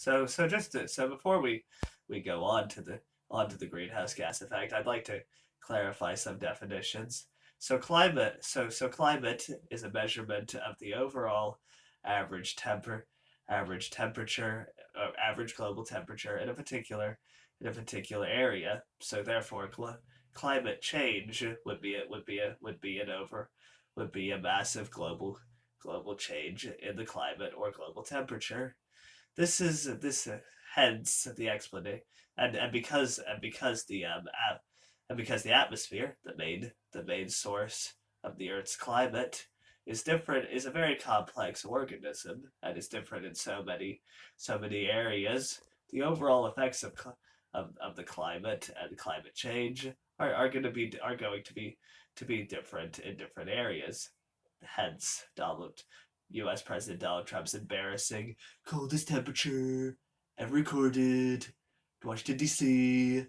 So before we go on to the greenhouse gas effect, I'd like to clarify some definitions. So climate is a measurement of the overall average temper average temperature average global temperature in a particular area. So therefore, climate change would be a massive global change in the climate or global temperature. This hence the explanation, and because the atmosphere, the main source of the Earth's climate, is a very complex organism and is different in so many areas. The overall effects of the climate and climate change are going to be different in different areas. Hence, U.S. President Donald Trump's embarrassing coldest temperature ever recorded in Washington D.C.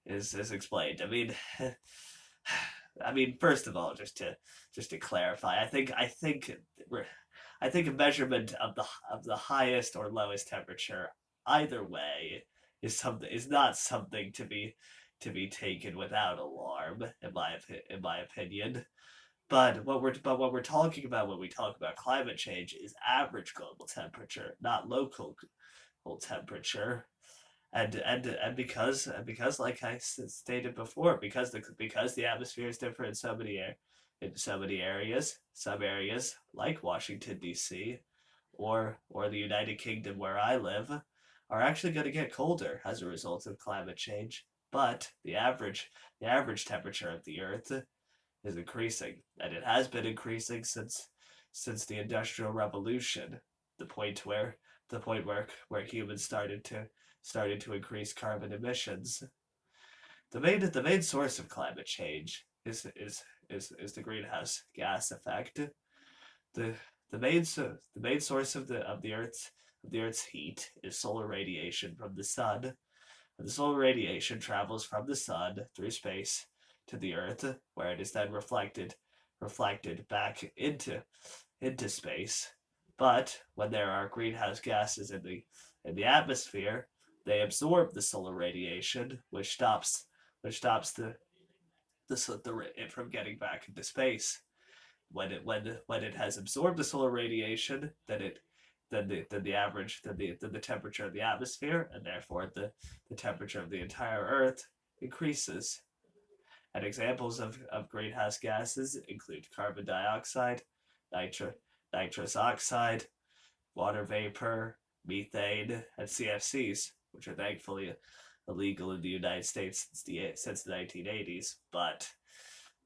is explained. I mean, first of all, just to clarify, I think a measurement of the highest or lowest temperature, either way, is not something to be taken without alarm, in my opinion. But what we're talking about when we talk about climate change is average global temperature, not local global temperature. And because like I stated before, because the atmosphere is different in so many areas, some areas like Washington D.C. or the United Kingdom where I live are actually going to get colder as a result of climate change. But the average temperature of the Earth is increasing, and it has been increasing since the Industrial Revolution, the point where humans started to increase carbon emissions. The main source of climate change is the greenhouse gas effect. The the main source of the Earth's heat is solar radiation from the sun. And the solar radiation travels from the sun through space to the Earth, where it is then reflected back into space. But when there are greenhouse gases in the atmosphere, they absorb the solar radiation, which stops it from getting back into space. When it has absorbed the solar radiation, then the temperature of the atmosphere, and therefore the temperature of the entire Earth, increases. And examples of greenhouse gases include carbon dioxide, nitro, nitrous oxide, water vapor, methane, and CFCs, which are thankfully illegal in the United States since the 1980s, but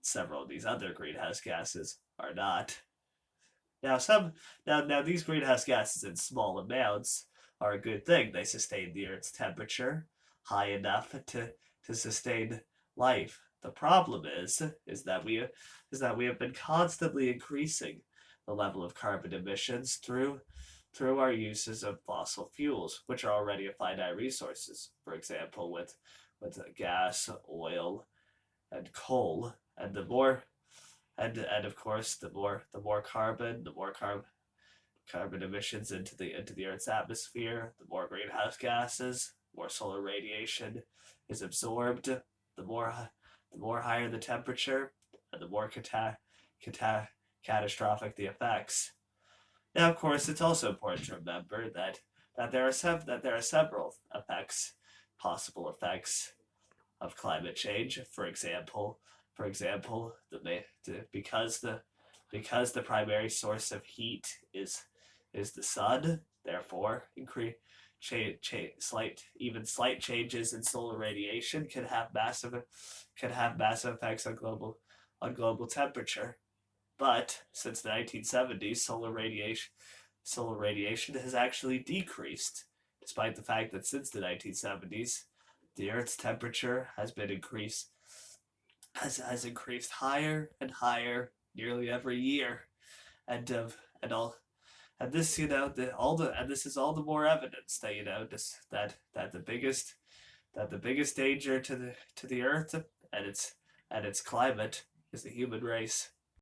several of these other greenhouse gases are not. Now, these greenhouse gases in small amounts are a good thing. They sustain the Earth's temperature high enough to sustain life. The problem is that we have been constantly increasing the level of carbon emissions through our uses of fossil fuels, which are already a finite resources. For example, with gas, oil, and coal, and the more and of course the more carbon emissions into the Earth's atmosphere, the more greenhouse gases, more solar radiation is absorbed, the more the more higher the temperature, and the more cata- catastrophic the effects. Now, of course, it's also important to remember that there are several possible effects of climate change. For example, because the primary source of heat is the sun, therefore slight changes in solar radiation can have massive effects on global temperature. But since the 1970s, solar radiation has actually decreased, despite the fact that since the 1970s, the Earth's temperature has increased higher and higher nearly every year, and and all and this you know the all the and this is all the more evidence that the biggest danger to the Earth and its climate is the human race.